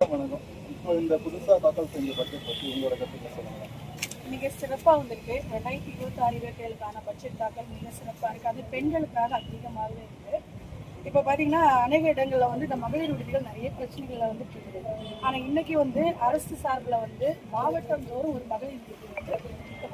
வணக்கம். இப்போ இந்த புதுசா தாக்கல் செஞ்ச பட்ஜெட் பற்றி உங்களோட கருத்து சொல்லுங்க. மிக சிறப்பாக வந்திருக்கு. 2026-27க்கான பட்ஜெட் தாக்கல் மிக சிறப்பாக இருக்குது. அது பெண்களுக்காக அதிகமாகவே இருக்குது. இப்போ பார்த்தீங்கன்னா அநேக இடங்களில் வந்து இந்த மகளிர் விடுதிகள் நிறைய பிரச்சனைகள் வந்துட்டு இருக்குது. ஆனால் இன்னைக்கு வந்து அரசு சார்பில் வந்து மாவட்டம் தோறும் ஒரு மகளிர் விடுதி வந்து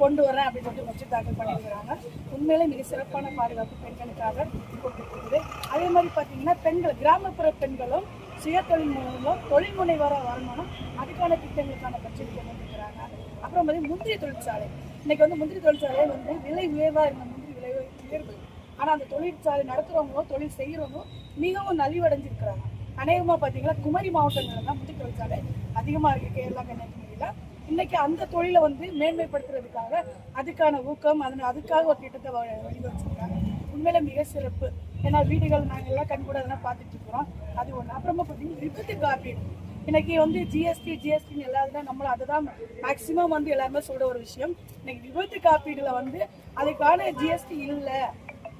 கொண்டு வரேன் அப்படின்னு சொல்லிட்டு பட்ஜெட் தாக்கல் பண்ணியிருக்கிறாங்க. உண்மையிலே மிக சிறப்பான பாதுகாப்பு பெண்களுக்காக கொடுத்துருக்குது. அதே மாதிரி பார்த்தீங்கன்னா பெண்கள், கிராமப்புற பெண்களும் சுய தொழில் மூலம் தொழில் முனைவராக வரணும், அதுக்கான திட்டங்களுக்கான பட்ஜெட் கொண்டு வந்துருக்கிறாங்க. அப்புறம் பார்த்தீங்கன்னா முந்திரி தொழிற்சாலை, இன்னைக்கு வந்து முந்திரி தொழிற்சாலை வந்து விலை உயர்வாக இருந்த முந்திரி விலை உயர்வு. ஆனால் அந்த தொழிற்சாலை நடத்துகிறவங்களும் தொழில் செய்கிறவங்களும் மிகவும் நலிவடைஞ்சிருக்கிறாங்க. அநேகமாக பார்த்தீங்கன்னா குமரி மாவட்டங்கள்ல தான் முந்திரி தொழிற்சாலை அதிகமாக இருக்குது, கேரளா கன்னியாகுமரியில். இன்னைக்கு அந்த தொழிலை வந்து மேன்மைப்படுத்துறதுக்காக அதுக்கான ஊக்கம், அதுக்காக ஒரு திட்டத்தை வழிவகுச்சிருக்காங்க. உண்மையில மிக சிறப்பு. ஏன்னா வீடுகள் நாங்கள் எல்லாம் கண்கூட அதெல்லாம் பார்த்துட்டு இருக்கிறோம். அது ஒன்று. அப்புறமா பார்த்தீங்கன்னா விபத்து காப்பீடு. இன்னைக்கு வந்து ஜிஎஸ்டின்னு எல்லாரும் நம்மளும் அதை தான் மேக்சிமம் வந்து எல்லாருமே சொல்ற ஒரு விஷயம். இன்னைக்கு விபத்து காப்பீடுல வந்து அதுக்கான ஜிஎஸ்டி இல்லை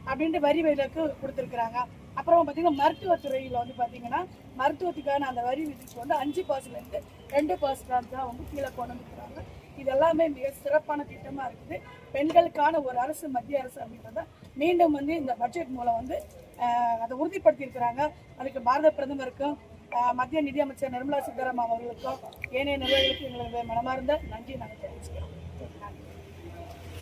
அப்படின்ட்டு வரி விலக்கு கொடுத்துருக்குறாங்க. அப்புறம் பார்த்தீங்கன்னா மருத்துவத்துறையில் வந்து பார்த்தீங்கன்னா மருத்துவத்துக்கான அந்த வரி விதிப்பு வந்து 5% 2% தான் வந்து கீழே கொண்டு வந்துருக்குறாங்க. இது எல்லாமே மிக சிறப்பான திட்டமாக இருக்குது. பெண்களுக்கான ஒரு அரசு, மத்திய அரசு அப்படின்றத மீண்டும் வந்து இந்த பட்ஜெட் மூலம் வந்து அதை உறுதிப்படுத்தியிருக்கிறாங்க. அதுக்கு பாரத பிரதமருக்கும் மத்திய நிதியமைச்சர் நிர்மலா சீதாராமன் அவர்களுக்கும் ஏனைய நிர்வாகிகளுக்கும் எங்களது மனமார்ந்த நன்றி நாங்கள் தெரிவிச்சுக்கிறோம்.